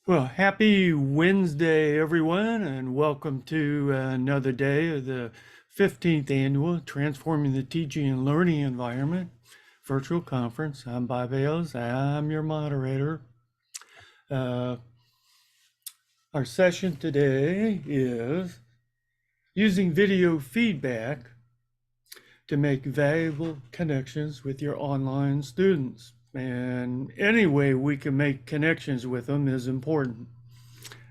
Well, happy Wednesday, everyone, and welcome to another day of the 15th annual Transforming the Teaching and Learning Environment virtual conference. I'm Bob Ailes. I'm your moderator. Uh, our session today is using video feedback to make valuable connections with your online students. And any way we can make connections with them is important.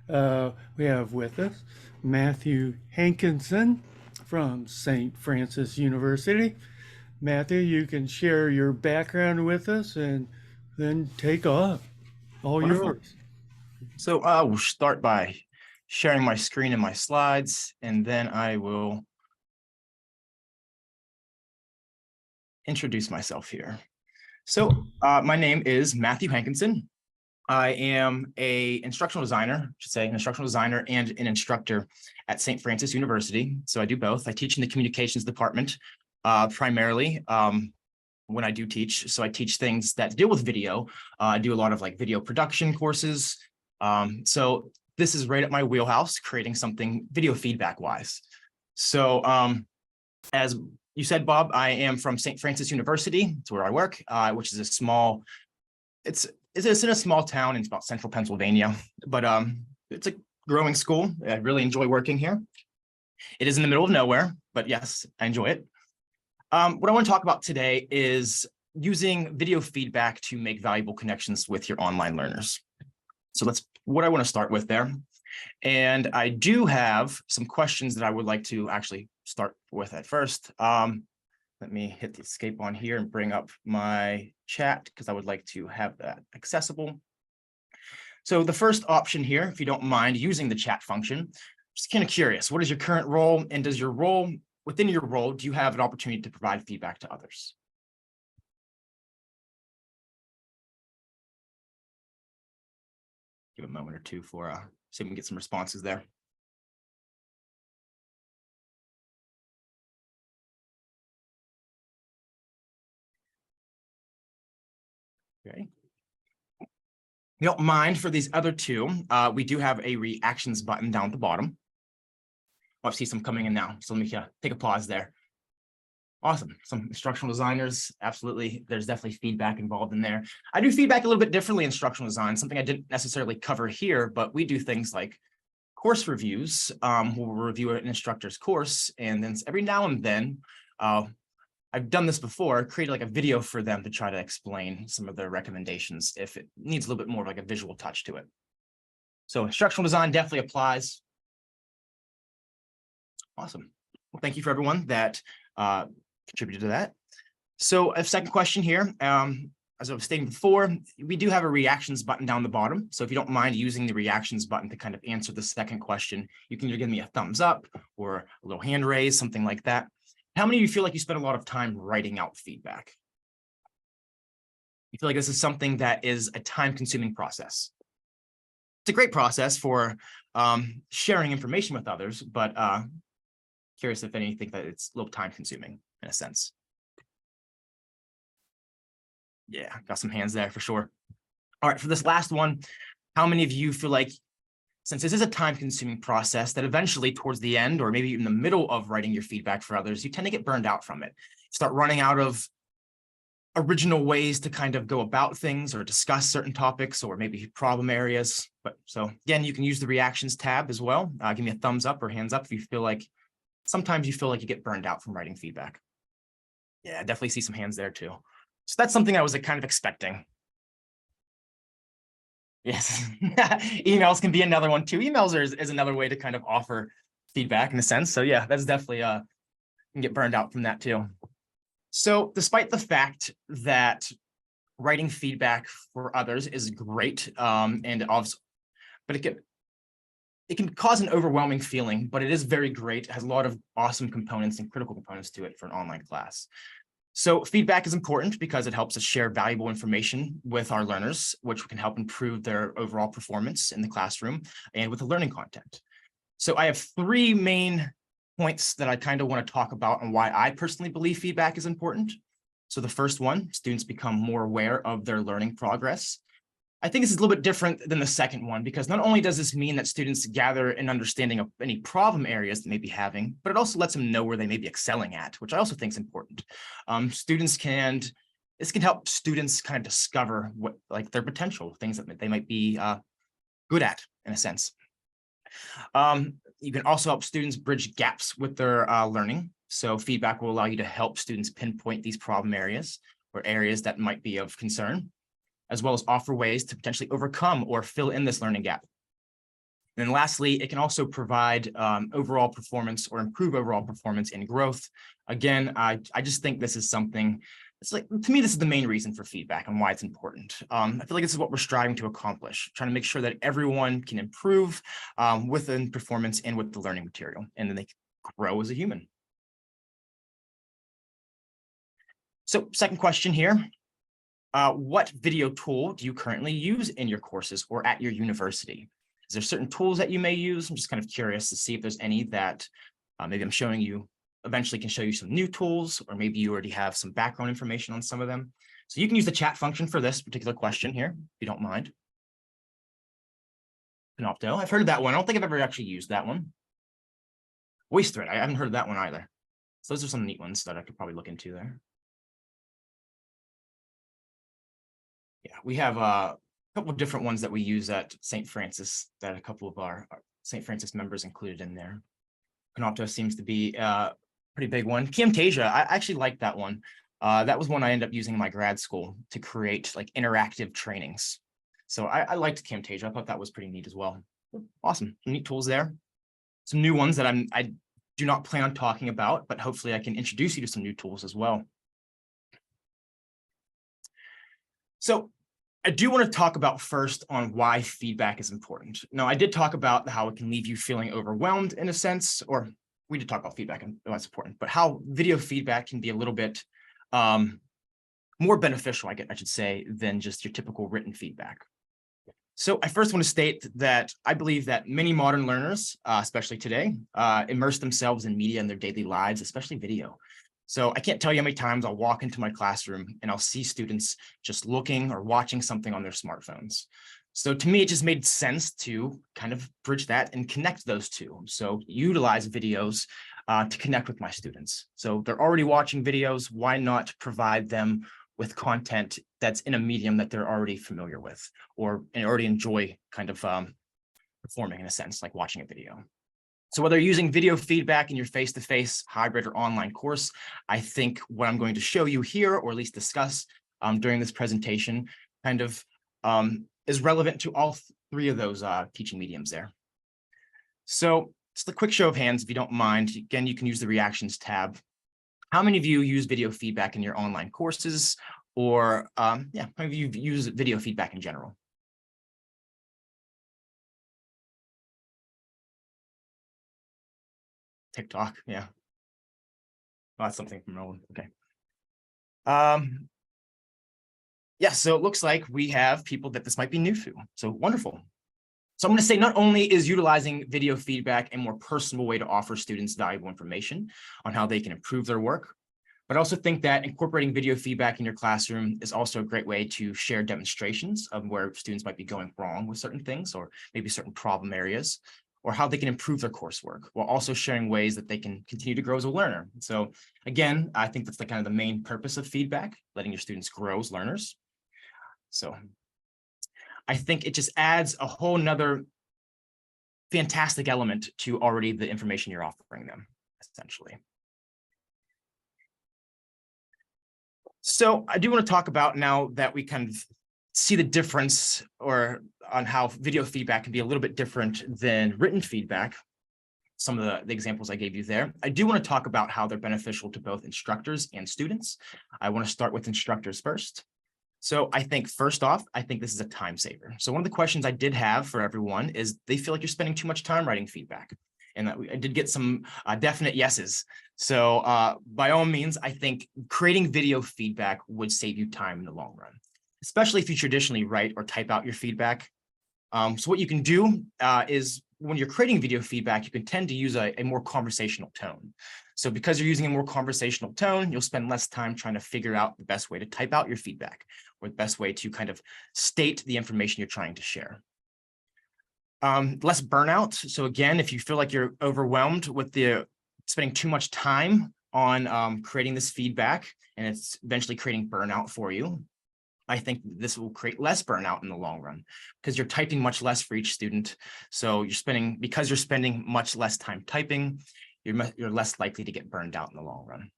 We have with us Matthew Hankinson from St. Francis University. Matthew, you can share your background with us and then take off. All Wonderful. yours. So we'll start by sharing my screen and my slides, and then I will introduce myself here. So my name is Matthew Hankinson. I am an instructional designer, and an instructor at St. Francis University. So I do both. I teach in the communications department primarily when I do teach. So I teach things that deal with video. I do a lot of like video production courses. So this is right at my wheelhouse, creating something video feedback wise. So as you said, Bob, I am from St. Francis University. It's where I work, which is a small, it's in a small town in about central Pennsylvania, but it's a growing school. I really enjoy working here. It is in the middle of nowhere, but yes, I enjoy it. What I want to talk about today is using video feedback to make valuable connections with your online learners. So that's what I want to start with there. And I do have some questions that I would like to actually start with at first. Let me hit the escape on here and bring up my chat because I would like to have that accessible. So the first option here, if you don't mind using the chat function, just kind of curious, what is your current role, and does your role, within your role, do you have an opportunity to provide feedback to others? Give a moment or two for see if we can get some responses there. Okay. You don't mind for these other two, we do have a reactions button down at the bottom. Oh, I see some coming in now, so let me take a pause there. Awesome. Some instructional designers, absolutely. There's definitely feedback involved in there. I do feedback a little bit differently in instructional design, something I didn't necessarily cover here, but we do things like course reviews. We'll review an instructor's course, and then every now and then, I've done this before, created like a video for them to try to explain some of their recommendations if it needs a little bit more of like a visual touch to it. So instructional design definitely applies. Awesome. Well, thank you for everyone that contributed to that. So a second question here, as I was stating before, we do have a reactions button down the bottom. So if you don't mind using the reactions button to kind of answer the second question, you can either give me a thumbs up or a little hand raise, something like that. How many of you feel like you spend a lot of time writing out feedback? You feel like this is something that is a time-consuming process? It's a great process for sharing information with others, but curious if any think that it's a little time-consuming in a sense. Yeah, got some hands there for sure. All right, for this last one, how many of you feel like, since this is a time-consuming process, that eventually towards the end, or maybe in the middle of writing your feedback for others, you tend to get burned out from it. Start running out of original ways to kind of go about things or discuss certain topics or maybe problem areas. But so again, you can use the reactions tab as well. Give me a thumbs up or hands up if you feel like, sometimes you feel like you get burned out from writing feedback. Yeah, I definitely see some hands there too. So that's something I was kind of expecting. Yes, emails can be another one too. Emails is another way to kind of offer feedback in a sense. So yeah, that's definitely can get burned out from that too. So despite the fact that writing feedback for others is great, and obviously, but it can cause an overwhelming feeling, but it is very great. It has a lot of awesome components and critical components to it for an online class. So feedback is important because it helps us share valuable information with our learners, which can help improve their overall performance in the classroom and with the learning content. So I have three main points that I kind of want to talk about and why I personally believe feedback is important. So the first one, students become more aware of their learning progress. I think this is a little bit different than the second one, because not only does this mean that students gather an understanding of any problem areas they may be having, but it also lets them know where they may be excelling at, which I also think is important. This can help students kind of discover what, like, their potential, things that they might be good at, in a sense. You can also help students bridge gaps with their learning. So feedback will allow you to help students pinpoint these problem areas or areas that might be of concern, as well as offer ways to potentially overcome or fill in this learning gap. And then lastly, it can also provide overall performance or improve overall performance and growth. Again, I just think this is something, it's like, to me, this is the main reason for feedback and why it's important. I feel like this is what we're striving to accomplish, trying to make sure that everyone can improve within performance and with the learning material, and then they can grow as a human. So second question here. What video tool do you currently use in your courses or at your university? Is there certain tools that you may use? I'm just kind of curious to see if there's any that maybe I'm showing you, eventually can show you some new tools, or maybe you already have some background information on some of them. So you can use the chat function for this particular question here, if you don't mind. Panopto, I've heard of that one. I don't think I've ever actually used that one. VoiceThread, I haven't heard of that one either. So those are some neat ones that I could probably look into there. Yeah, we have a couple of different ones that we use at St. Francis that a couple of our St. Francis members included in there. Panopto seems to be a pretty big one. Camtasia, I actually like that one. That was one I ended up using in my grad school to create like interactive trainings. So I liked Camtasia. I thought that was pretty neat as well. Awesome, some neat tools there. Some new ones that I do not plan on talking about, but hopefully I can introduce you to some new tools as well. So I do want to talk about first on why feedback is important. Now, I did talk about how it can leave you feeling overwhelmed in a sense, or we did talk about feedback and why it's important, but how video feedback can be a little bit more beneficial, I should say, than just your typical written feedback. So I first want to state that I believe that many modern learners, especially today, immerse themselves in media in their daily lives, especially video. So I can't tell you how many times I'll walk into my classroom and I'll see students just looking or watching something on their smartphones. So to me, it just made sense to kind of bridge that and connect those two. So utilize videos to connect with my students. So they're already watching videos. Why not provide them with content that's in a medium that they're already familiar with or already enjoy kind of performing, in a sense, like watching a video. So whether you're using video feedback in your face-to-face, hybrid, or online course, I think what I'm going to show you here, or at least discuss during this presentation, kind of is relevant to all three of those teaching mediums there. So just a quick show of hands, if you don't mind. Again, you can use the reactions tab. How many of you use video feedback in your online courses, or how many of you use video feedback in general? TikTok, yeah. Oh, that's something from Roland. Okay. Yeah, so it looks like we have people that this might be new to. So wonderful. So I'm going to say not only is utilizing video feedback a more personal way to offer students valuable information on how they can improve their work, but I also think that incorporating video feedback in your classroom is also a great way to share demonstrations of where students might be going wrong with certain things, or maybe certain problem areas, or how they can improve their coursework, while also sharing ways that they can continue to grow as a learner. So again, I think that's the kind of the main purpose of feedback, letting your students grow as learners. So I think it just adds a whole nother fantastic element to already the information you're offering them, essentially. So I do want to talk about, now that we kind of see the difference or on how video feedback can be a little bit different than written feedback, some of the examples I gave you there, I do want to talk about how they're beneficial to both instructors and students. I want to start with instructors first. So I think first off, I think this is a time saver. So one of the questions I did have for everyone is they feel like you're spending too much time writing feedback. And I did get some definite yeses. So by all means, I think creating video feedback would save you time in the long run, especially if you traditionally write or type out your feedback. So what you can do is when you're creating video feedback, you can tend to use a more conversational tone. So because you're using a more conversational tone, you'll spend less time trying to figure out the best way to type out your feedback or the best way to kind of state the information you're trying to share. Less burnout. So again, if you feel like you're overwhelmed with spending too much time on creating this feedback and it's eventually creating burnout for you, I think this will create less burnout in the long run because you're typing much less for each student. So because you're spending much less time typing, you're less likely to get burned out in the long run.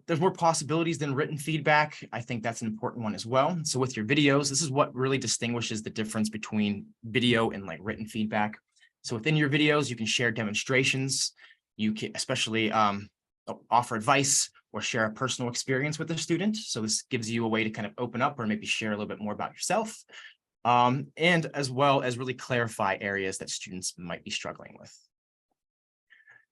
There's more possibilities than written feedback. I think that's an important one as well. So with your videos, this is what really distinguishes the difference between video and like written feedback. So within your videos, you can share demonstrations. You can especially offer advice or share a personal experience with the student. So this gives you a way to kind of open up or maybe share a little bit more about yourself. And as well as really clarify areas that students might be struggling with.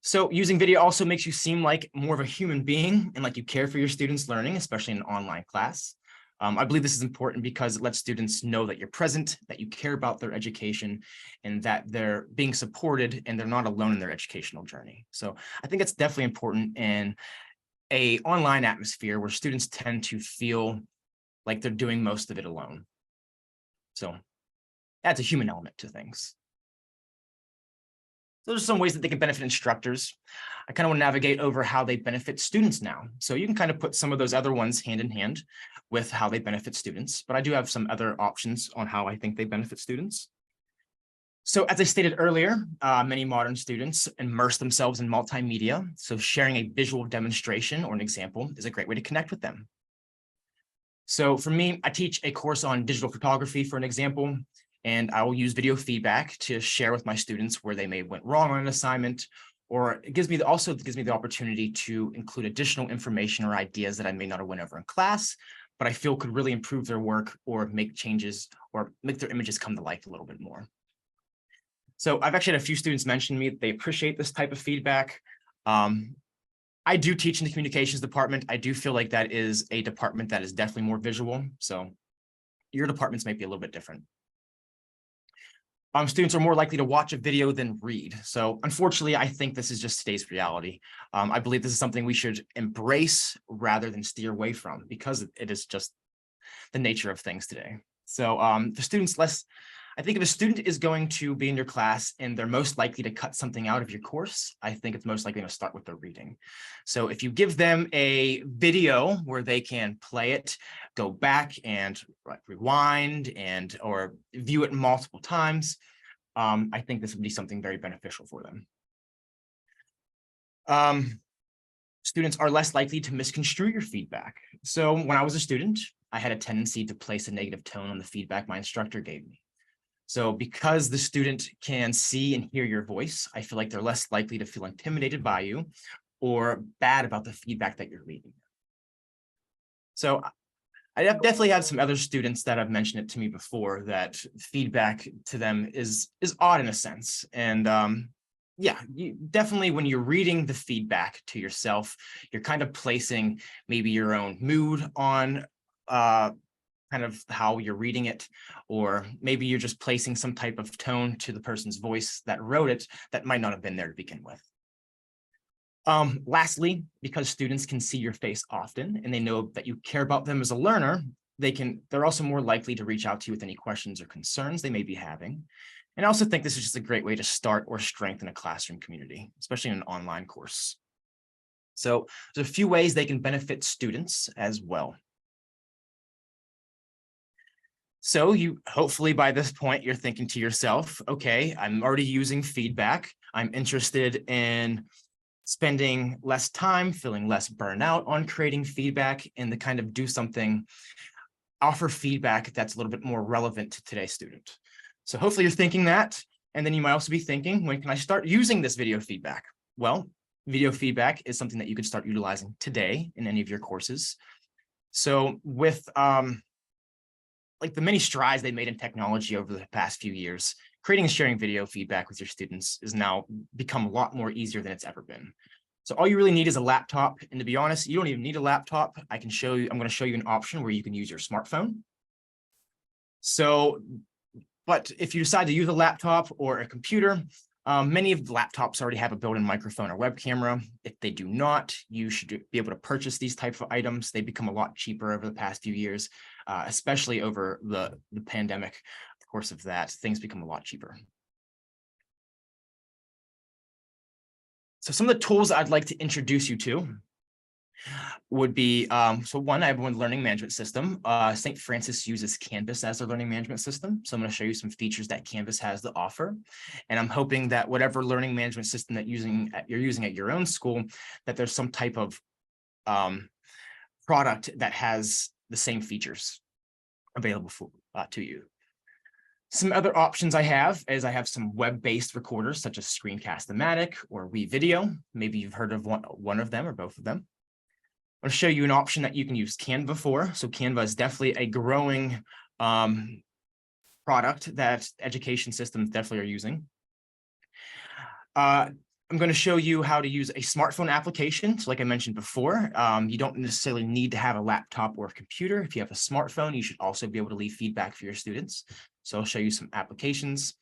So using video also makes you seem like more of a human being and like you care for your students' learning, especially in an online class. I believe this is important because it lets students know that you're present, that you care about their education, and that they're being supported and they're not alone in their educational journey. So I think it's definitely important in an online atmosphere where students tend to feel like they're doing most of it alone. So adds a human element to things. So there's some ways that they can benefit instructors. I kind of want to navigate over how they benefit students now. So you can kind of put some of those other ones hand in hand with how they benefit students, but I do have some other options on how I think they benefit students. So as I stated earlier, many modern students immerse themselves in multimedia. So sharing a visual demonstration or an example is a great way to connect with them. So for me, I teach a course on digital photography, for an example, and I will use video feedback to share with my students where they may went wrong on an assignment, or it also gives me the opportunity to include additional information or ideas that I may not have went over in class, but I feel could really improve their work or make changes or make their images come to life a little bit more. So I've actually had a few students mention to me that they appreciate this type of feedback. I do teach in the communications department. I do feel like that is a department that is definitely more visual. So your departments might be a little bit different. Students are more likely to watch a video than read. So unfortunately, I think this is just today's reality. I believe this is something we should embrace rather than steer away from because it is just the nature of things today. So the students I think if a student is going to be in your class and they're most likely to cut something out of your course, I think it's most likely to start with their reading. So if you give them a video where they can play it, go back and rewind or view it multiple times, I think this would be something very beneficial for them. Students are less likely to misconstrue your feedback. So when I was a student, I had a tendency to place a negative tone on the feedback my instructor gave me. So because the student can see and hear your voice, I feel like they're less likely to feel intimidated by you or bad about the feedback that you're leaving. So I definitely have some other students that have mentioned it to me before that feedback to them is odd in a sense. And yeah, definitely when you're reading the feedback to yourself, you're kind of placing maybe your own mood on kind of how you're reading it, or maybe you're just placing some type of tone to the person's voice that wrote it that might not have been there to begin with. Lastly, because students can see your face often and they know that you care about them as a learner, they're also more likely to reach out to you with any questions or concerns they may be having. And I also think this is just a great way to start or strengthen a classroom community, especially in an online course. So there's a few ways they can benefit students as well. So hopefully by this point, you're thinking to yourself, okay, I'm already using feedback. I'm interested in spending less time, feeling less burnout on creating feedback, and to kind of offer feedback that's a little bit more relevant to today's student. So hopefully you're thinking that. And then you might also be thinking, when can I start using this video feedback? Well, video feedback is something that you could start utilizing today in any of your courses. So with like the many strides they made in technology over the past few years, creating and sharing video feedback with your students is now become a lot more easier than it's ever been. So all you really need is a laptop. And to be honest, you don't even need a laptop. I'm going to show you an option where you can use your smartphone. So, but if you decide to use a laptop or a computer, Many of the laptops already have a built-in microphone or web camera. If they do not, you should be able to purchase these types of items. They become a lot cheaper over the past few years, especially over the pandemic. Of course, of that, things become a lot cheaper. So some of the tools I'd like to introduce you to would be, so one, I have one learning management system. St. Francis uses Canvas as their learning management system. So I'm going to show you some features that Canvas has to offer. And I'm hoping that whatever learning management system that you're using at your own school, that there's some type of product that has the same features available to you. Some other options I have is I have some web-based recorders such as Screencast-O-Matic or WeVideo. Maybe you've heard of one of them or both of them. I'm going to show you an option that you can use Canva for. So Canva is definitely a growing product that education systems definitely are using. I'm going to show you how to use a smartphone application. So like I mentioned before, you don't necessarily need to have a laptop or a computer. If you have a smartphone, you should also be able to leave feedback for your students. So I'll show you some applications.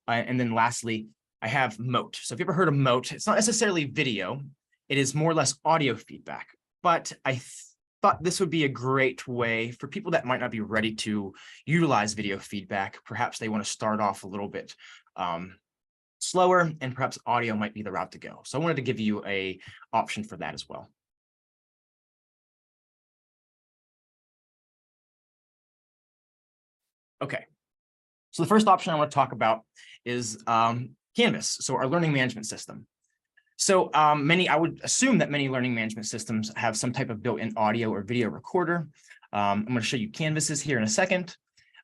And then lastly, I have Mote. So if you ever heard of Mote, it's not necessarily video. It is more or less audio feedback. But I thought this would be a great way for people that might not be ready to utilize video feedback. Perhaps they want to start off a little bit slower, and perhaps audio might be the route to go. So I wanted to give you an option for that as well. Okay, so the first option I want to talk about is Canvas, so our learning management system. So I would assume that many learning management systems have some type of built-in audio or video recorder. I'm going to show you Canvas's here in a second.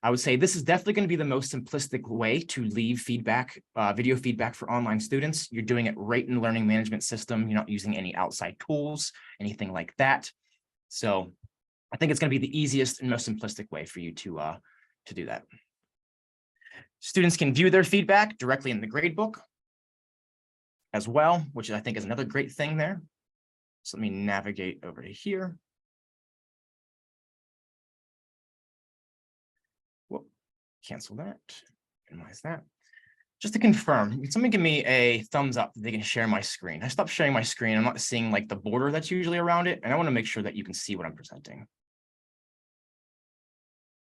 I would say this is definitely going to be the most simplistic way to leave feedback, video feedback for online students. You're doing it right in the learning management system. You're not using any outside tools, anything like that. So I think it's going to be the easiest and most simplistic way for you to do that. Students can view their feedback directly in the gradebook as well, which I think is another great thing there. So let me navigate over to here. Whoop, cancel that, minimize that. Just to confirm, can someone give me a thumbs up that they can share my screen? I stopped sharing my screen. I'm not seeing like the border that's usually around it, and I want to make sure that you can see what I'm presenting.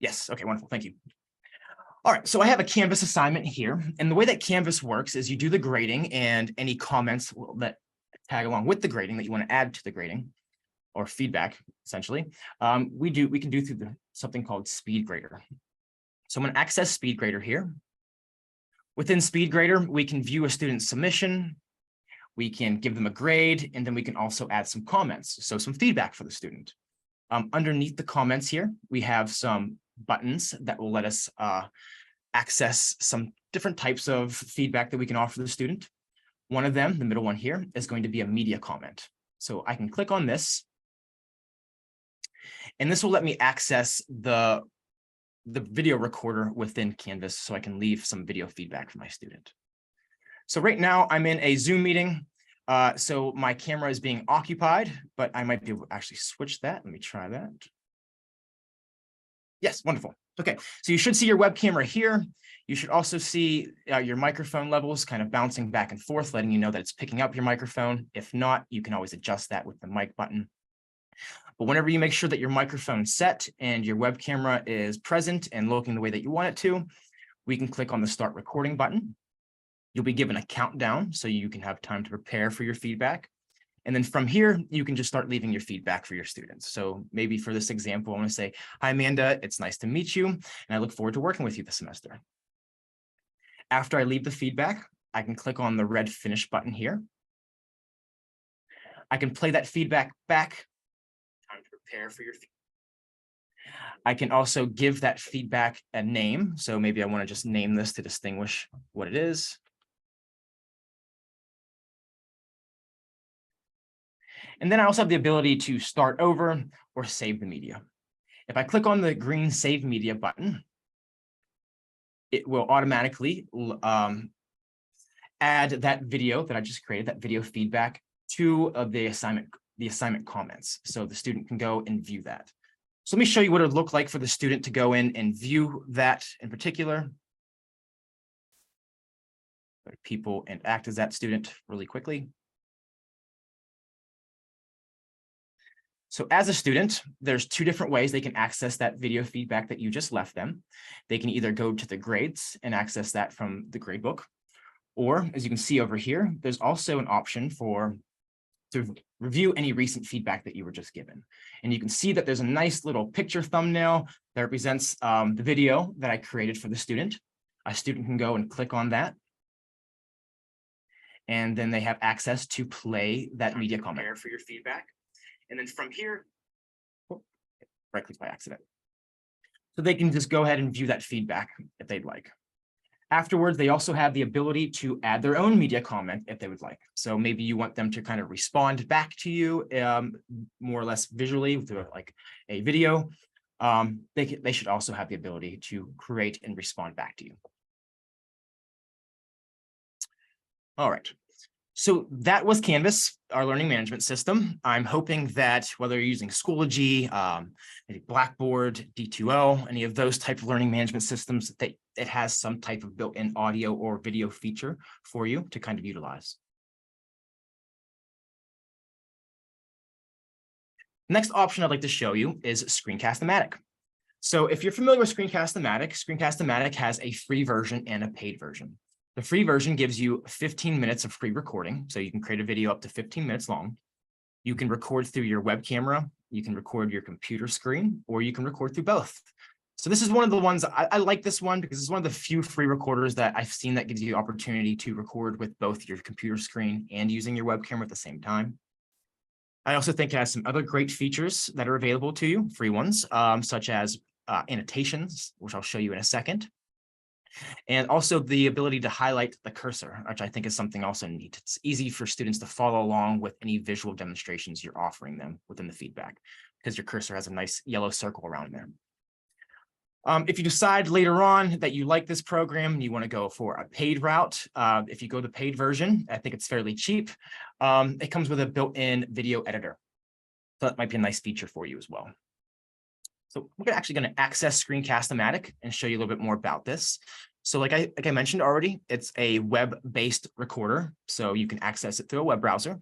Yes, okay, wonderful, thank you. All right, so I have a Canvas assignment here, and the way that Canvas works is you do the grading, and any comments that tag along with the grading that you want to add to the grading or feedback, essentially, we can do through something called SpeedGrader. So I'm going to access SpeedGrader here. Within SpeedGrader, we can view a student's submission, we can give them a grade, and then we can also add some comments, so some feedback for the student. Underneath the comments here, we have some buttons that will let us access some different types of feedback that we can offer the student. One of them, the middle one here, is going to be a media comment. So I can click on this, and this will let me access the video recorder within Canvas so I can leave some video feedback for my student. So right now I'm in a Zoom meeting. So my camera is being occupied, but I might be able to actually switch that. Let me try that. Yes, wonderful. Okay, so you should see your web camera here. You should also see your microphone levels kind of bouncing back and forth, letting you know that it's picking up your microphone. If not, you can always adjust that with the mic button. But whenever you make sure that your microphone's set and your web camera is present and looking the way that you want it to, we can click on the Start Recording button. You'll be given a countdown so you can have time to prepare for your feedback. And then from here, you can just start leaving your feedback for your students. So maybe for this example, I want to say, hi, Amanda, it's nice to meet you, and I look forward to working with you this semester. After I leave the feedback, I can click on the red Finish button here. I can play that feedback back. Time to prepare for your feedback. I can also give that feedback a name. So maybe I want to just name this to distinguish what it is. And then I also have the ability to start over or save the media. If I click on the green Save Media button, it will automatically add that video that I just created, that video feedback, to the assignment comments. So the student can go and view that. So let me show you what it would look like for the student to go in and view that in particular. Go to people and act as that student really quickly. So as a student, there's two different ways they can access that video feedback that you just left them. They can either go to the grades and access that from the gradebook, or as you can see over here, there's also an option to review any recent feedback that you were just given. And you can see that there's a nice little picture thumbnail that represents the video that I created for the student. A student can go and click on that. And then they have access to play that media comment for your feedback. And then from here, right click by accident. So they can just go ahead and view that feedback if they'd like. Afterwards, they also have the ability to add their own media comment if they would like. So maybe you want them to kind of respond back to you more or less visually through like a video. They should also have the ability to create and respond back to you. All right. So that was Canvas, our learning management system. I'm hoping that whether you're using Schoology, maybe Blackboard, D2L, any of those type of learning management systems, that it has some type of built-in audio or video feature for you to kind of utilize. Next option I'd like to show you is Screencast-O-Matic. So if you're familiar with Screencast-O-Matic, Screencast-O-Matic has a free version and a paid version. The free version gives you 15 minutes of free recording, so you can create a video up to 15 minutes long. You can record through your web camera, you can record your computer screen, or you can record through both. So this is one of the ones I like this one because it's one of the few free recorders that I've seen that gives you the opportunity to record with both your computer screen and using your web camera at the same time. I also think it has some other great features that are available to you, free ones, such as annotations, which I'll show you in a second. And also the ability to highlight the cursor, which I think is something also neat. It's easy for students to follow along with any visual demonstrations you're offering them within the feedback, because your cursor has a nice yellow circle around there. If you decide later on that you like this program and you want to go for a paid route, if you go the paid version, I think it's fairly cheap. It comes with a built-in video editor. So that might be a nice feature for you as well. So we're actually going to access Screencast-O-Matic and show you a little bit more about this. So like I mentioned already, it's a web-based recorder, so you can access it through a web browser.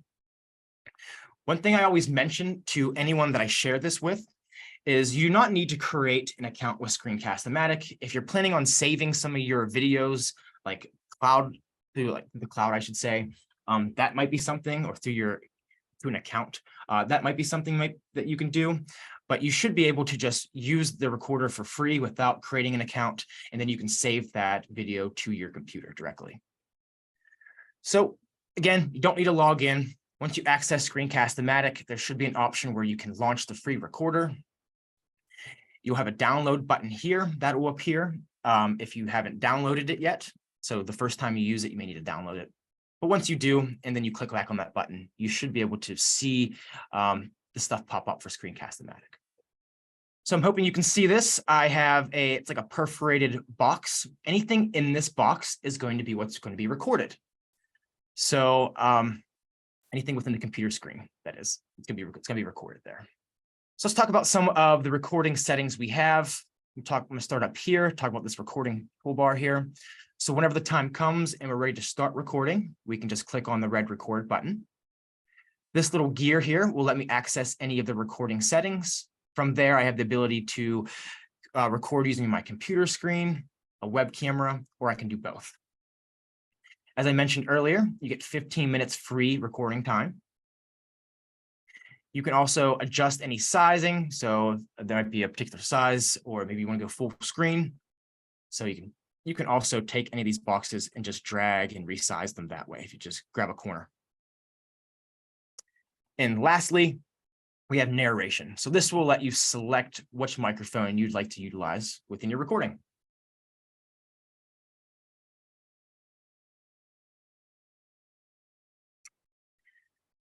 One thing I always mention to anyone that I share this with is you do not need to create an account with Screencast-O-Matic. If you're planning on saving some of your videos, like through like the cloud, I should say, that might be something, or through an account, that might be something that you can do. But you should be able to just use the recorder for free without creating an account, and then you can save that video to your computer directly. So again, you don't need to log in. Once you access Screencast-O-Matic, there should be an option where you can launch the free recorder. You'll have a download button here that will appear if you haven't downloaded it yet. So the first time you use it, you may need to download it. But once you do, and then you click back on that button, you should be able to see the stuff pop up for Screencast-O-Matic. So I'm hoping you can see this. I have it's like a perforated box. Anything in this box is going to be what's going to be recorded. So anything within the computer screen, that is, it's going to be recorded there. So let's talk about some of the recording settings we have. I'm going to start up here, talk about this recording toolbar here. So whenever the time comes and we're ready to start recording, we can just click on the red record button. This little gear here will let me access any of the recording settings. From there, I have the ability to record using my computer screen, a web camera, or I can do both. As I mentioned earlier, you get 15 minutes free recording time. You can also adjust any sizing. So there might be a particular size, or maybe you want to go full screen. So you can also take any of these boxes and just drag and resize them that way if you just grab a corner. And lastly, we have narration. So this will let you select which microphone you'd like to utilize within your recording.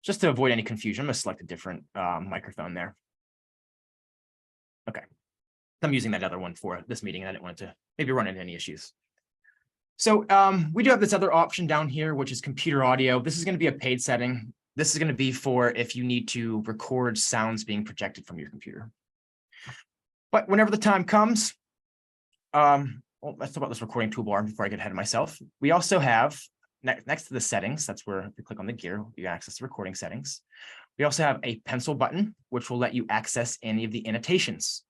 Just to avoid any confusion, I'm going to select a different microphone there. Okay. I'm using that other one for this meeting, and I didn't want it to maybe run into any issues. So we do have this other option down here, which is computer audio. This is going to be a paid setting. This is going to be for if you need to record sounds being projected from your computer. But whenever the time comes, well, let's talk about this recording toolbar before I get ahead of myself. We also have next to the settings, that's where if you click on the gear, you access the recording settings. We also have a pencil button, which will let you access any of the annotations.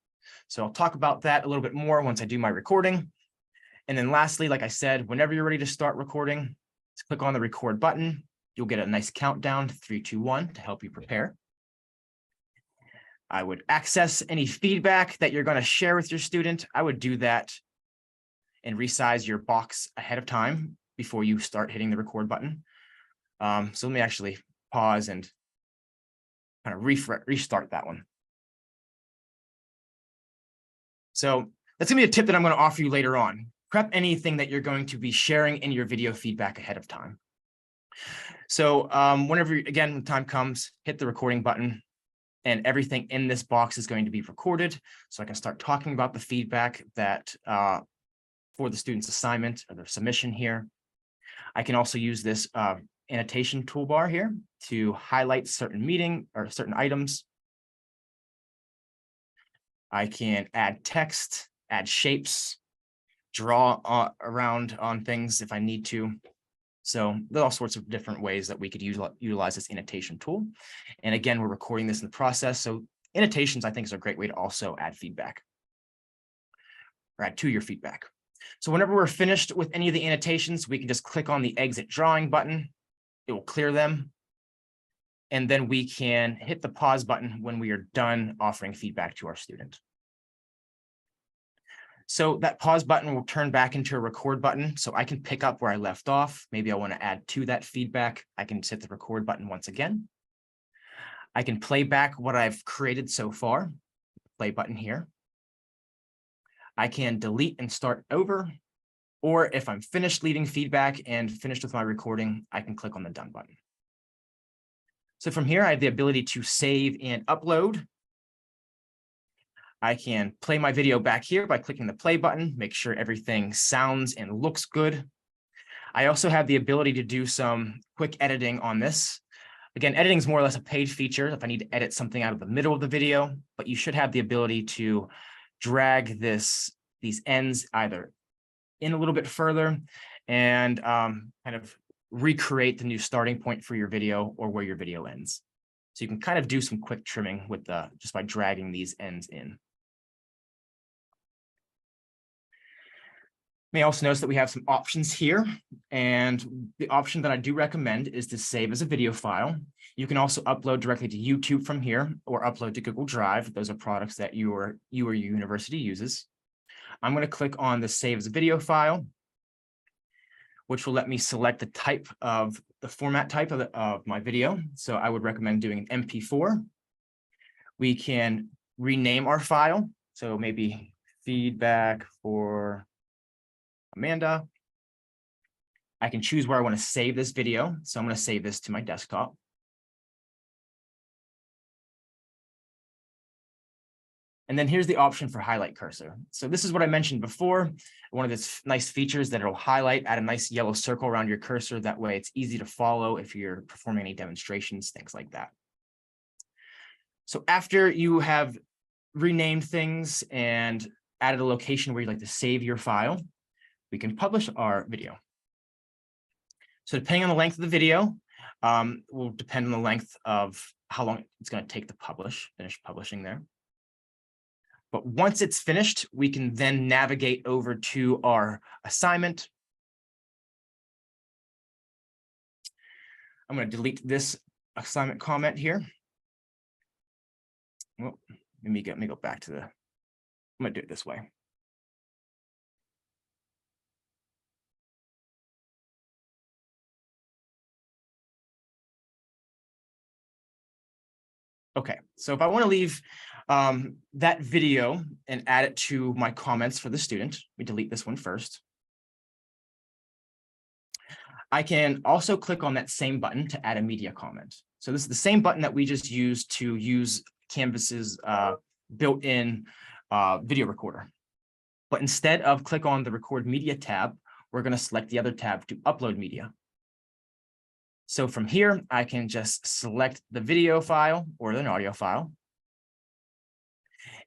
So I'll talk about that a little bit more once I do my recording. And then lastly, like I said, whenever you're ready to start recording, just click on the record button. You'll get a nice countdown, 3, 2, 1, to help you prepare. I would access any feedback that you're going to share with your student. I would do that and resize your box ahead of time before you start hitting the record button. So let me actually pause and kind of restart that one. So that's gonna be a tip that I'm going to offer you later on. Prep anything that you're going to be sharing in your video feedback ahead of time. So whenever, again, when time comes, hit the recording button and everything in this box is going to be recorded. So I can start talking about the feedback that for the student's assignment or their submission here. I can also use this annotation toolbar here to highlight certain items. I can add text, add shapes, draw around on things if I need to. So there are all sorts of different ways that we could utilize this annotation tool. And again, we're recording this in the process. So annotations, I think, is a great way to also add feedback or add to your feedback. So whenever we're finished with any of the annotations, we can just click on the exit drawing button. It will clear them. And then we can hit the pause button when we are done offering feedback to our student. So that pause button will turn back into a record button. So I can pick up where I left off. Maybe I want to add to that feedback. I can hit the record button once again. I can play back what I've created so far. Play button here. I can delete and start over. Or if I'm finished leaving feedback and finished with my recording, I can click on the done button. So from here, I have the ability to save and upload. I can play my video back here by clicking the play button, make sure everything sounds and looks good. I also have the ability to do some quick editing on this. Again, editing is more or less a paid feature if I need to edit something out of the middle of the video, but you should have the ability to drag these ends either in a little bit further and kind of recreate the new starting point for your video or where your video ends. So you can kind of do some quick trimming with just by dragging these ends in. You may also notice that we have some options here, and the option that I do recommend is to save as a video file. You can also upload directly to YouTube from here or upload to Google Drive. Those are products that you or your university uses. I'm going to click on the save as a video file, which will let me select the format type of my video. So I would recommend doing an MP4. We can rename our file. So maybe feedback for Amanda. I can choose where I want to save this video. So I'm going to save this to my desktop. And then here's the option for highlight cursor. So this is what I mentioned before. One of the nice features that it'll highlight, add a nice yellow circle around your cursor. That way it's easy to follow if you're performing any demonstrations, things like that. So after you have renamed things and added a location where you'd like to save your file, we can publish our video. So depending on the length of the video, will depend on the length of how long it's going to take to finish publishing there. But once it's finished, we can then navigate over to our assignment. I'm going to delete this assignment comment here. Well, let me go back to I'm going to do it this way. Okay, so if I want to leave that video and add it to my comments for the student, we delete this one first. I can also click on that same button to add a media comment. So this is the same button that we just used to use Canvas's built-in video recorder. But instead of click on the Record Media tab, we're going to select the other tab to upload media. So from here, I can just select the video file or an audio file.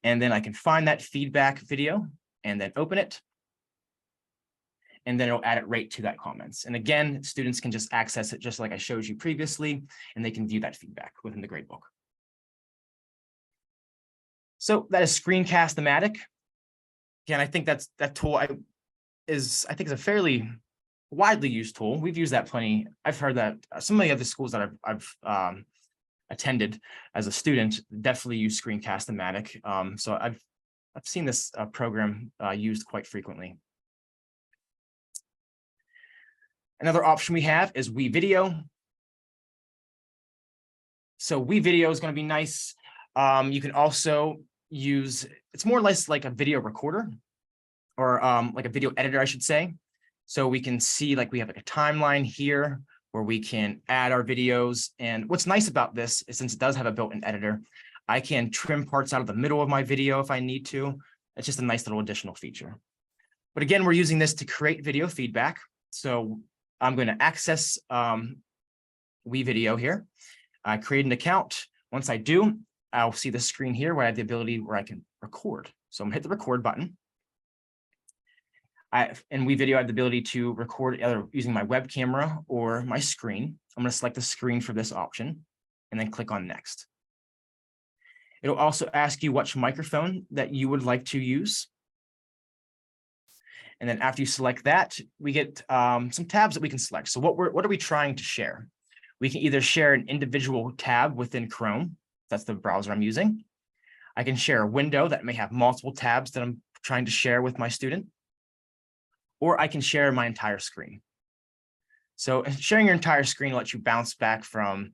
And then I can find that feedback video and then open it. and then it'll add it right to that comments. And again, students can just access it just like I showed you previously, and they can view that feedback within the gradebook. So that is Screencast-O-Matic. Again, I think that tool is a fairly widely used tool. We've used that plenty. I've heard that some of the other schools that I've attended as a student definitely use Screencast-O-Matic. So I've seen this program used quite frequently. Another option we have is WeVideo. So WeVideo is going to be nice. You can also use, it's more or less like a video recorder, or like a video editor, I should say. So we can see, like, we have like a timeline here where we can add our videos. And what's nice about this is, since it does have a built-in editor, I can trim parts out of the middle of my video if I need to. It's just a nice little additional feature. But again, we're using this to create video feedback. So I'm going to access WeVideo here. I create an account. Once I do, I'll see the screen here where I have the ability where I can record. So I'm gonna hit the record button. In WeVideo, I have the ability to record either using my web camera or my screen. I'm going to select the screen for this option and then click on next. It'll also ask you which microphone that you would like to use. And then after you select that, we get some tabs that we can select. So what are we trying to share? We can either share an individual tab within Chrome. That's the browser I'm using. I can share a window that may have multiple tabs that I'm trying to share with my student. Or I can share my entire screen. So sharing your entire screen lets you bounce back from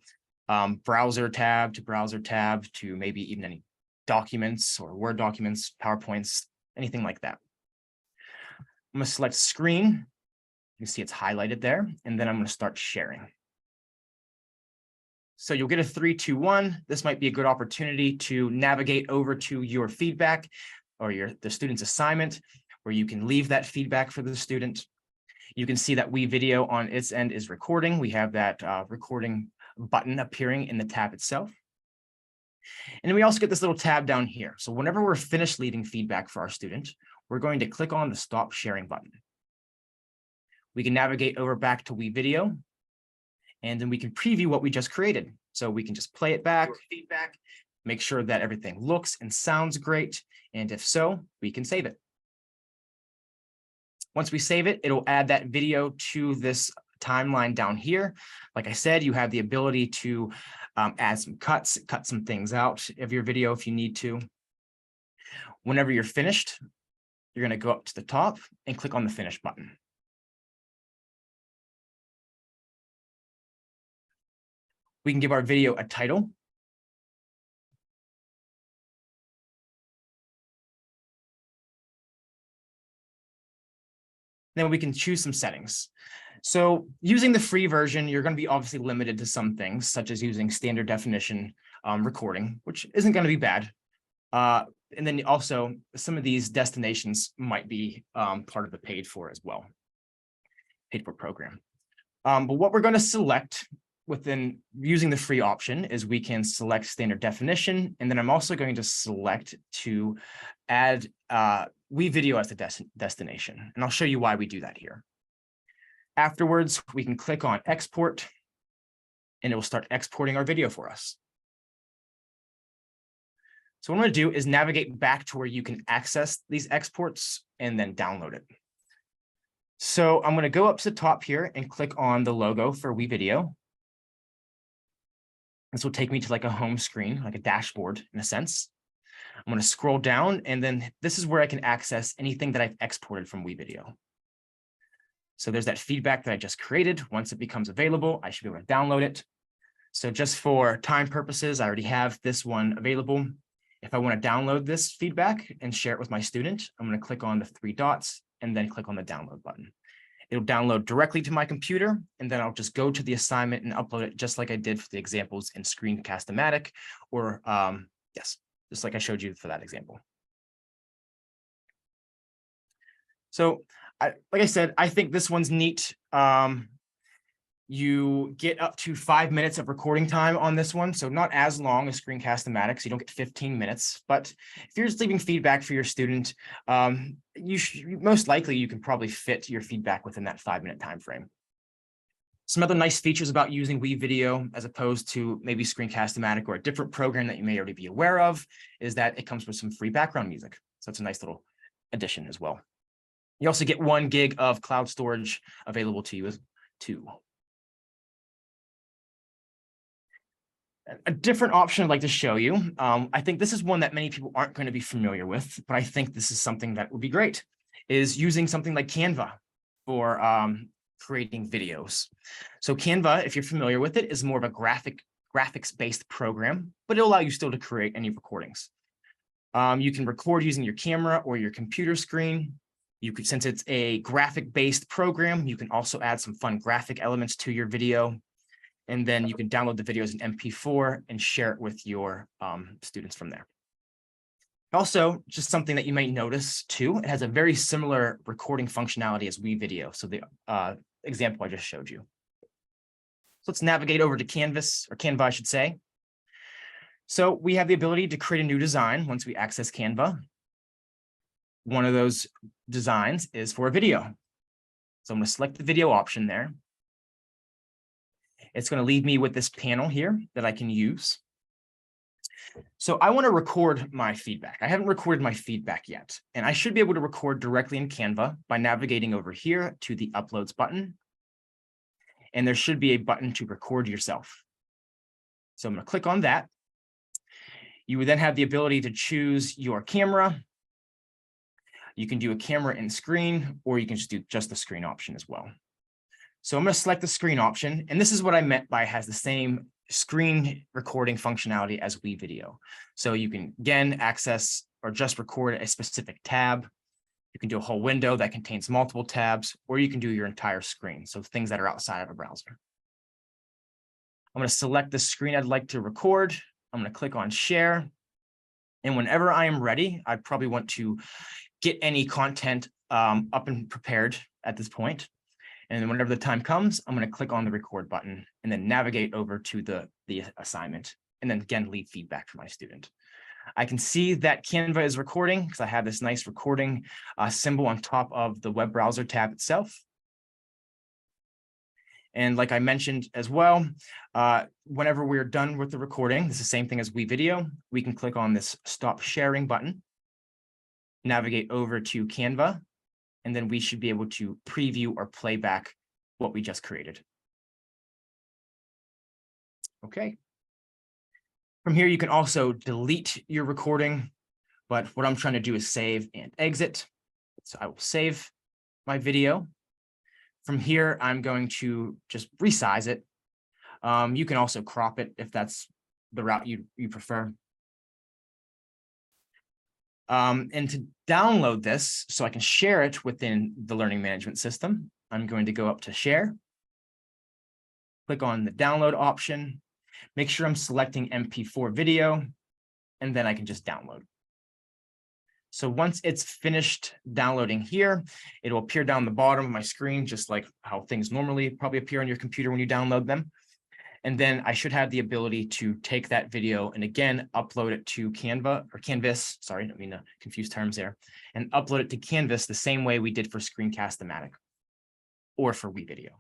browser tab to maybe even any documents or Word documents, PowerPoints, anything like that. I'm going to select screen. You can see it's highlighted there, and then I'm going to start sharing. So you'll get a 3, 2, 1. This might be a good opportunity to navigate over to your feedback or the student's assignment, where you can leave that feedback for the student. You can see that WeVideo on its end is recording. We have that recording button appearing in the tab itself. And then we also get this little tab down here. So whenever we're finished leaving feedback for our student, we're going to click on the Stop Sharing button. We can navigate over back to WeVideo, and then we can preview what we just created. So we can just play it back, feedback, make sure that everything looks and sounds great. And if so, we can save it. Once we save it, it'll add that video to this timeline down here. Like I said, you have the ability to add some cuts, cut some things out of your video if you need to. Whenever you're finished, you're going to go up to the top and click on the Finish button. We can give our video a title. Then we can choose some settings. So using the free version, you're going to be obviously limited to some things, such as using standard definition recording, which isn't going to be bad. And then also some of these destinations might be part of the paid for as well, paid for program. But what we're going to select within using the free option is we can select standard definition. And then I'm also going to select to add WeVideo as the destination. And I'll show you why we do that here. Afterwards, we can click on export and it will start exporting our video for us. So what I'm going to do is navigate back to where you can access these exports and then download it. So I'm going to go up to the top here and click on the logo for WeVideo. This will take me to like a home screen, like a dashboard in a sense. I'm going to scroll down, and then this is where I can access anything that I've exported from WeVideo. So there's that feedback that I just created. Once it becomes available, I should be able to download it. So just for time purposes, I already have this one available. If I want to download this feedback and share it with my student, I'm going to click on the 3 dots and then click on the download button. It'll download directly to my computer, and then I'll just go to the assignment and upload it just like I did for the examples in Screencast-O-Matic, or yes, just like I showed you for that example. So like I said, I think this one's neat. You get up to 5 minutes of recording time on this one, so not as long as Screencast-O-Matic, so you don't get 15 minutes. But if you're just leaving feedback for your student, most likely you can probably fit your feedback within that 5-minute time frame. Some other nice features about using WeVideo as opposed to maybe Screencast-O-Matic or a different program that you may already be aware of is that it comes with some free background music. So that's a nice little addition as well. You also get 1 gig of cloud storage available to you as too. A different option I'd like to show you. I think this is one that many people aren't going to be familiar with, but I think this is something that would be great, is using something like Canva for creating videos. So Canva, if you're familiar with it, is more of a graphics-based program, but it'll allow you still to create any recordings. You can record using your camera or your computer screen. You could, since it's a graphic-based program, you can also add some fun graphic elements to your video. And then you can download the video as an MP4 and share it with your students from there. Also, just something that you might notice too, it has a very similar recording functionality as WeVideo. So the example I just showed you. So let's navigate over to Canva, I should say. So we have the ability to create a new design once we access Canva. One of those designs is for a video. So I'm going to select the video option there. It's going to leave me with this panel here that I can use. So I want to record my feedback. I haven't recorded my feedback yet, and I should be able to record directly in Canva by navigating over here to the Uploads button. And there should be a button to record yourself. So I'm going to click on that. You would then have the ability to choose your camera. You can do a camera and screen, or you can just do just the screen option as well. So I'm going to select the screen option, and this is what I meant by has the same screen recording functionality as WeVideo. So you can, again, access or just record a specific tab. You can do a whole window that contains multiple tabs, or you can do your entire screen, so things that are outside of a browser. I'm going to select the screen I'd like to record. I'm going to click on Share. And whenever I am ready, I probably want to get any content up and prepared at this point. And then whenever the time comes, I'm going to click on the record button and then navigate over to the assignment, and then again, leave feedback for my student. I can see that Canva is recording because I have this nice recording symbol on top of the web browser tab itself. And like I mentioned as well, whenever we're done with the recording, this is the same thing as WeVideo, we can click on this Stop Sharing button, navigate over to Canva, and then we should be able to preview or play back what we just created. Okay. From here, you can also delete your recording, but what I'm trying to do is save and exit. So I will save my video. From here, I'm going to just resize it. You can also crop it if that's the route you prefer. And to download this so I can share it within the learning management system, I'm going to go up to Share, click on the download option, make sure I'm selecting MP4 video, and then I can just download. So once it's finished downloading here, it will appear down the bottom of my screen, just like how things normally probably appear on your computer when you download them. And then I should have the ability to take that video and again, upload it to Canva or Canvas. Sorry, I don't mean to confuse terms there. And upload it to Canvas the same way we did for Screencast-O-Matic or for WeVideo.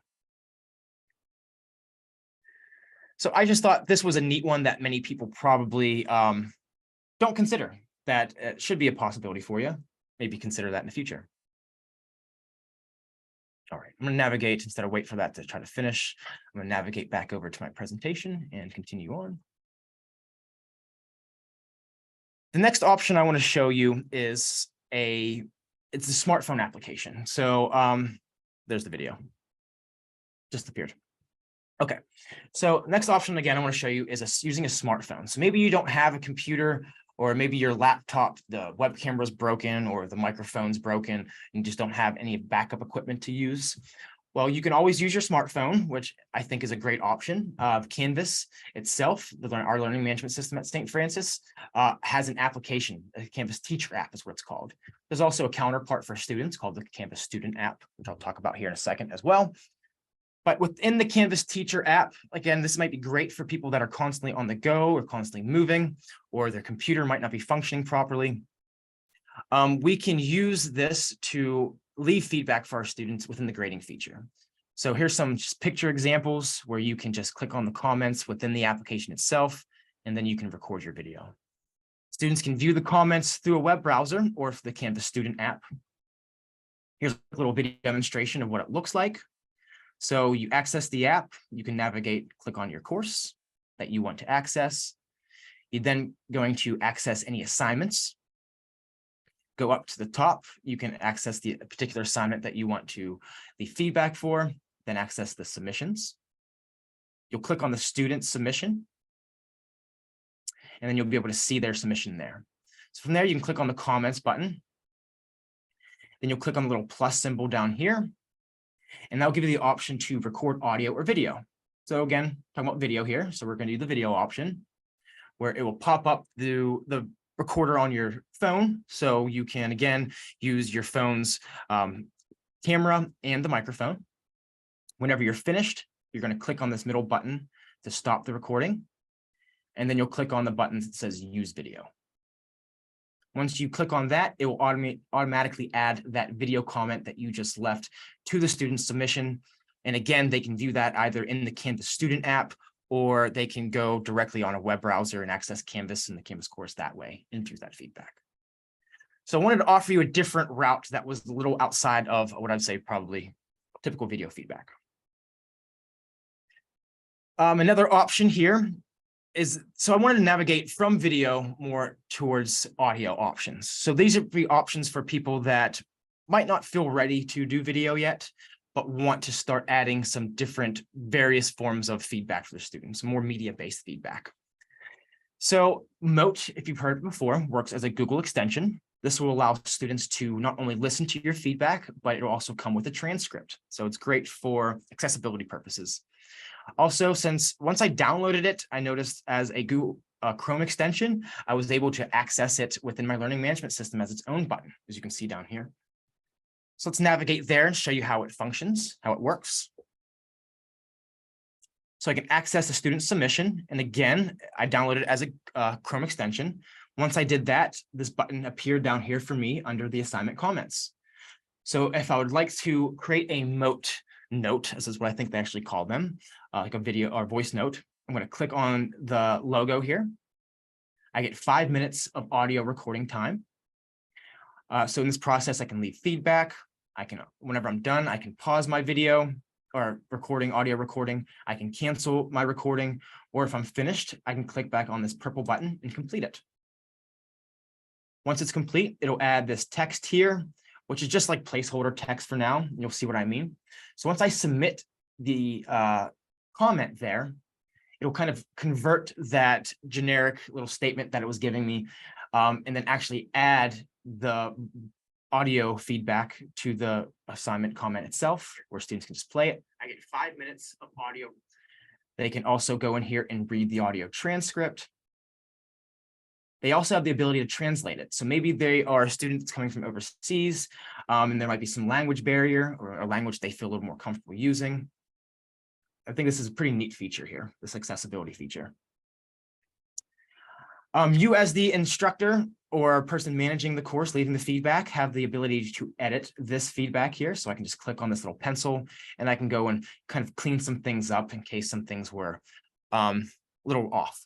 So I just thought this was a neat one that many people probably don't consider, that it should be a possibility for you. Maybe consider that in the future. All right, I'm going to navigate instead of wait for that to try to finish. I'm going to navigate back over to my presentation and continue on. The next option I want to show you is it's a smartphone application. So there's the video. Just appeared. Okay, so next option again I want to show you is using a smartphone. So maybe you don't have a computer, or maybe your laptop, the web camera's broken or the microphone's broken, and you just don't have any backup equipment to use. Well, you can always use your smartphone, which I think is a great option. Canvas itself, our learning management system at St. Francis, has an application, a Canvas Teacher app is what it's called. There's also a counterpart for students called the Canvas Student app, which I'll talk about here in a second as well. But within the Canvas Teacher app, again, this might be great for people that are constantly on the go or constantly moving, or their computer might not be functioning properly. We can use this to leave feedback for our students within the grading feature. So here's some just picture examples where you can just click on the comments within the application itself, and then you can record your video. Students can view the comments through a web browser or the Canvas Student app. Here's a little video demonstration of what it looks like. So you access the app, you can navigate, click on your course that you want to access. You're then going to access any assignments. Go up to the top, you can access the particular assignment that you want to leave feedback for, then access the submissions. You'll click on the student submission, and then you'll be able to see their submission there. So from there, you can click on the comments button. Then you'll click on the little plus symbol down here, and that'll give you the option to record audio or video. So again, talking about video here. So we're going to do the video option, where it will pop up the recorder on your phone. So you can, again, use your phone's camera and the microphone. Whenever you're finished, you're going to click on this middle button to stop the recording. And then you'll click on the button that says use video. Once you click on that, it will automatically add that video comment that you just left to the student's submission. And again, they can view that either in the Canvas Student app, or they can go directly on a web browser and access Canvas and the Canvas course that way and view that feedback. So I wanted to offer you a different route that was a little outside of what I'd say probably typical video feedback. Another option here is, so I wanted to navigate from video more towards audio options. So these are the options for people that might not feel ready to do video yet, but want to start adding some different various forms of feedback for the students, more media-based feedback. So Mote, if you've heard it before, works as a Google extension. This will allow students to not only listen to your feedback, but it will also come with a transcript. So it's great for accessibility purposes. Also, since once I downloaded it, I noticed as a Google Chrome extension, I was able to access it within my learning management system as its own button, as you can see down here. So let's navigate there and show you how it functions, how it works. So I can access a student submission. And again, I downloaded it as a Chrome extension. Once I did that, this button appeared down here for me under the assignment comments. So if I would like to create a Mote note, this is what I think they actually call them, like a video or voice note, I'm going to click on the logo here. I get 5 minutes of audio recording time. So in this process, I can leave feedback. I can, whenever I'm done, I can pause my video or recording, audio recording. I can cancel my recording, or if I'm finished, I can click back on this purple button and complete it. Once it's complete, it'll add this text here, which is just like placeholder text for now. You'll see what I mean. So once I submit the comment there, it'll kind of convert that generic little statement that it was giving me, and then actually add the audio feedback to the assignment comment itself, where students can just play it. I get 5 minutes of audio. They can also go in here and read the audio transcript. They also have the ability to translate it. So maybe they are students coming from overseas, and there might be some language barrier or a language they feel a little more comfortable using. I think this is a pretty neat feature here, this accessibility feature. You as the instructor or person managing the course, leaving the feedback, have the ability to edit this feedback here. So I can just click on this little pencil and I can go and kind of clean some things up in case some things were a little off.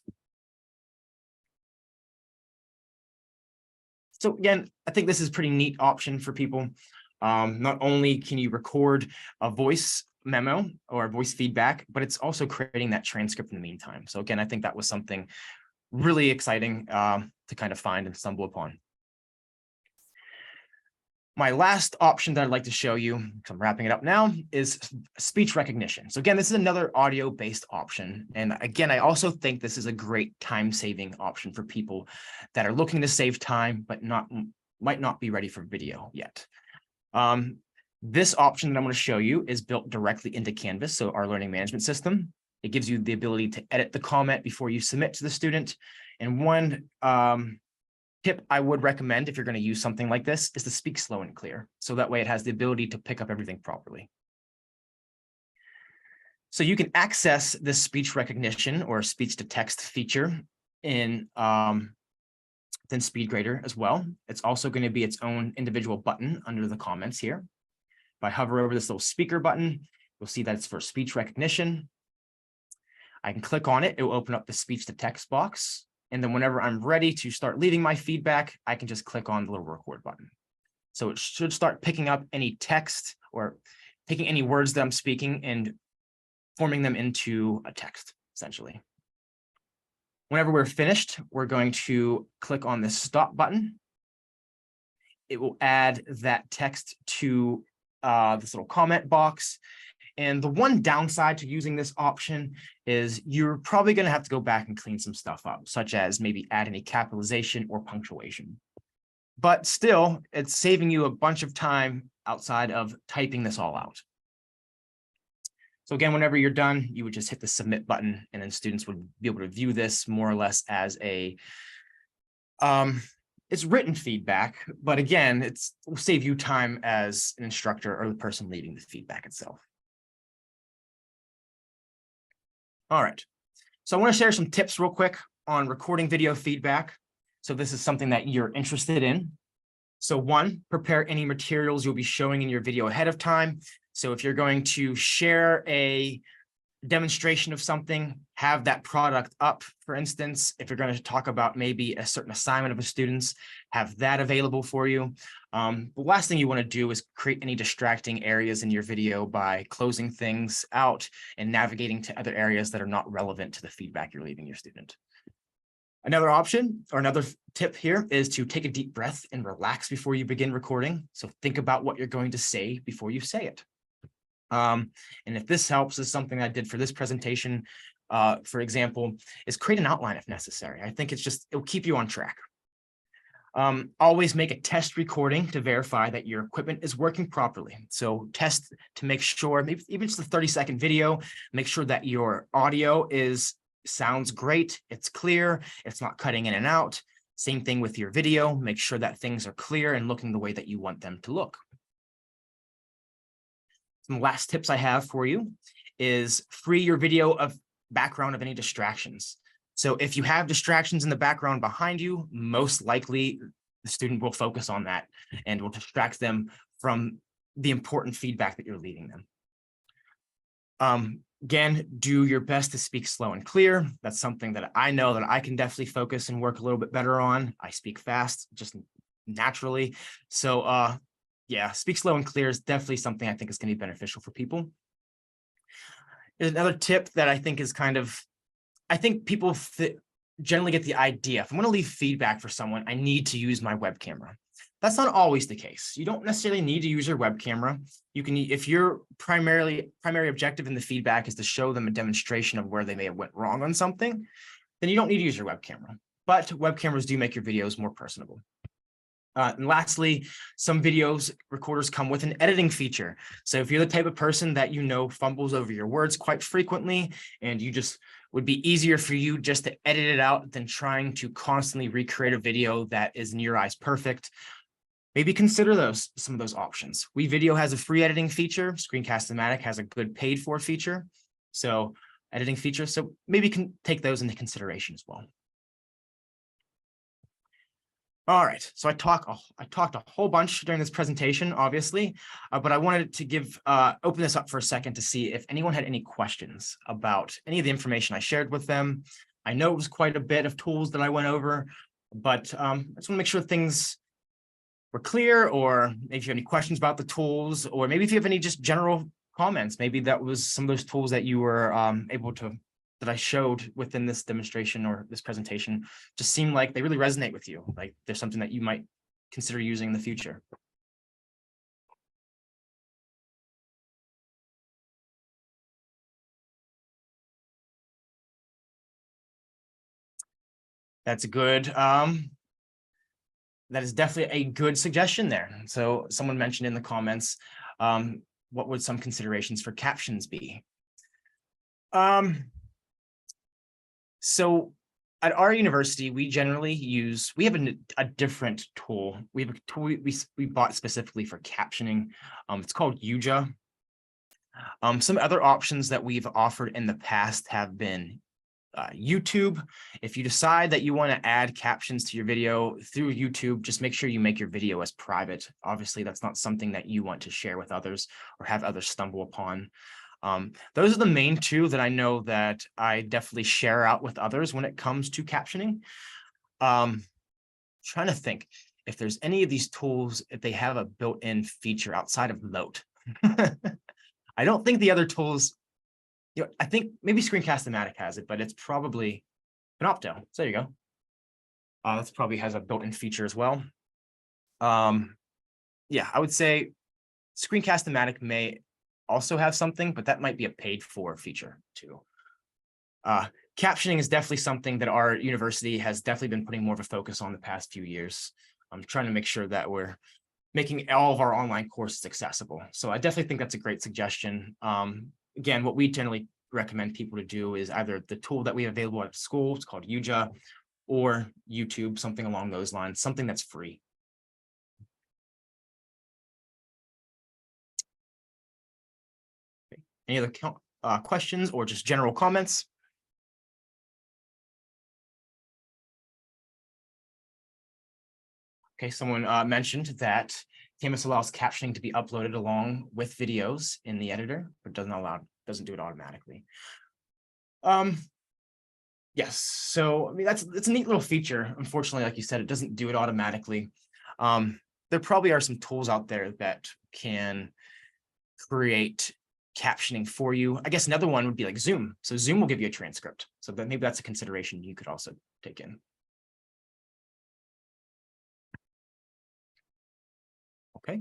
So again, I think this is a pretty neat option for people. Not only can you record a voice memo or voice feedback, but it's also creating that transcript in the meantime. So again, I think that was something really exciting to kind of find and stumble upon. My last option that I'd like to show you, because I'm wrapping it up now, is speech recognition. So again, this is another audio-based option. And again, I also think this is a great time-saving option for people that are looking to save time, but might not be ready for video yet. This option that I'm going to show you is built directly into Canvas, so our learning management system. It gives you the ability to edit the comment before you submit to the student. And one tip I would recommend if you're going to use something like this is to speak slow and clear. So that way it has the ability to pick up everything properly. So you can access this speech recognition or speech to text feature in within SpeedGrader as well. It's also going to be its own individual button under the comments here. If I hover over this little speaker button, you'll see that it's for speech recognition. I can click on it. It will open up the speech to text box. And then whenever I'm ready to start leaving my feedback, I can just click on the little record button. So it should start picking up any text or taking any words that I'm speaking and forming them into a text, essentially. Whenever we're finished, we're going to click on this stop button. It will add that text to this little comment box. And the one downside to using this option is you're probably going to have to go back and clean some stuff up, such as maybe add any capitalization or punctuation. But still, it's saving you a bunch of time outside of typing this all out. So again, whenever you're done, you would just hit the submit button, and then students would be able to view this more or less as a, it's written feedback, but again, it will save you time as an instructor or the person leading the feedback itself. All right, so I want to share some tips real quick on recording video feedback. So this is something that you're interested in. So one, prepare any materials you'll be showing in your video ahead of time. So if you're going to share a demonstration of something, have that product up, for instance. If you're going to talk about maybe a certain assignment of a student's, have that available for you. The last thing you want to do is create any distracting areas in your video by closing things out and navigating to other areas that are not relevant to the feedback you're leaving your student. Another option or another tip here is to take a deep breath and relax before you begin recording. So think about what you're going to say before you say it. And if this helps, is something I did for this presentation, for example, is create an outline if necessary. I think it'll keep you on track. Always make a test recording to verify that your equipment is working properly. So test to make sure, maybe even just a 30-second video, make sure that your audio sounds great, it's clear, it's not cutting in and out. Same thing with your video, make sure that things are clear and looking the way that you want them to look. Some last tips I have for you is free your video of background of any distractions. So if you have distractions in the background behind you, most likely the student will focus on that and will distract them from the important feedback that you're leaving them. Again, do your best to speak slow and clear. That's something that I know that I can definitely focus and work a little bit better on. I speak fast, just naturally. So yeah, speak slow and clear is definitely something I think is going to be beneficial for people. There's another tip that I think is I think people generally get the idea. If I'm going to leave feedback for someone, I need to use my web camera. That's not always the case. You don't necessarily need to use your web camera. You can, if your primary objective in the feedback is to show them a demonstration of where they may have went wrong on something, then you don't need to use your web camera. But web cameras do make your videos more personable. And lastly, some videos recorders come with an editing feature. So if you're the type of person that fumbles over your words quite frequently, and you just would be easier for you just to edit it out than trying to constantly recreate a video that is in your eyes perfect, maybe consider some of those options. WeVideo has a free editing feature. Screencast-O-Matic has a good paid for feature. So editing feature. So maybe you can take those into consideration as well. All right, so I talked a whole bunch during this presentation, obviously, but I wanted to open this up for a second to see if anyone had any questions about any of the information I shared with them. I know it was quite a bit of tools that I went over, but I just want to make sure things were clear, or if you have any questions about the tools, or maybe if you have any just general comments, maybe that was some of those tools that you were that I showed within this demonstration or this presentation just seem like they really resonate with you. Like there's something that you might consider using in the future. That's good. That is definitely a good suggestion there. So someone mentioned in the comments, what would some considerations for captions be? So at our university, we generally we have a different tool. We have a tool we bought specifically for captioning. It's called Yuja. Some other options that we've offered in the past have been YouTube. If you decide that you want to add captions to your video through YouTube, just make sure you make your video as private. Obviously, that's not something that you want to share with others or have others stumble upon. Those are the main two that I know that I definitely share out with others when it comes to captioning. Trying to think if there's any of these tools, if they have a built-in feature outside of Note. I don't think the other tools, I think maybe Screencast-O-Matic has it, but it's probably Panopto. So there you go. That probably has a built-in feature as well. Yeah, I would say Screencast-O-Matic may also have something, but that might be a paid-for feature too. Captioning is definitely something that our university has definitely been putting more of a focus on the past few years. I'm trying to make sure that we're making all of our online courses accessible. So I definitely think that's a great suggestion. Again, what we generally recommend people to do is either the tool that we have available at school, it's called Yuja, or YouTube, something along those lines, something that's free. Okay. Any other questions or just general comments? Okay, someone mentioned that Canvas allows captioning to be uploaded along with videos in the editor, but doesn't do it automatically. Yes, so I mean it's a neat little feature. Unfortunately, like you said, it doesn't do it automatically. There probably are some tools out there that can create captioning for you. I guess another one would be like Zoom. So Zoom will give you a transcript. So maybe that's a consideration you could also take in. Okay.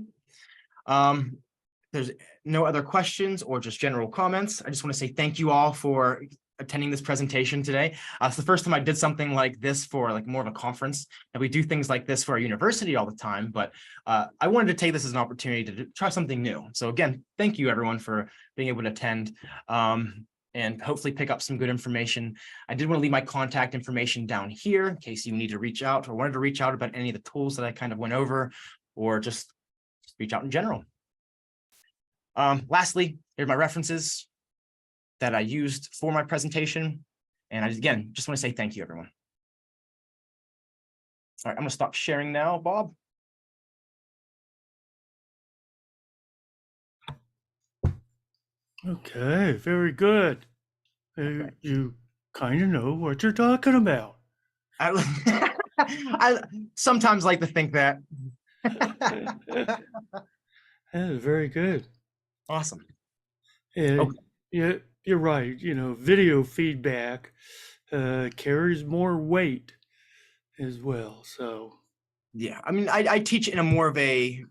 There's no other questions or just general comments. I just want to say thank you all for attending this presentation today. It's the first time I did something like this for like more of a conference, and we do things like this for our university all the time, but I wanted to take this as an opportunity to try something new. So again, thank you everyone for being able to attend and hopefully pick up some good information. I did want to leave my contact information down here in case you need to reach out or wanted to reach out about any of the tools that I kind of went over, or just reach out in general. Lastly, here are my references that I used for my presentation. And again, just want to say thank you, everyone. All right, I'm going to stop sharing now, Bob. Okay, very good. You kind of know what you're talking about. I sometimes like to think that. Yeah, very good. Awesome. And yeah, you're right. You know, video feedback carries more weight as well. So yeah, I mean, I teach in a more of a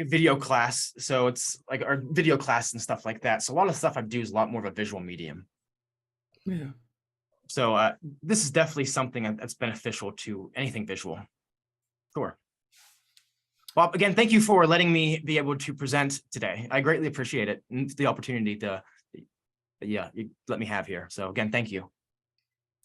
video class, so it's like our video class and stuff like that. So a lot of stuff I do is a lot more of a visual medium. yeah. So this is definitely something that's beneficial to anything visual. Sure. Bob, again, thank you for letting me be able to present today. I greatly appreciate it and the opportunity to, yeah, you let me have here. So again, thank you.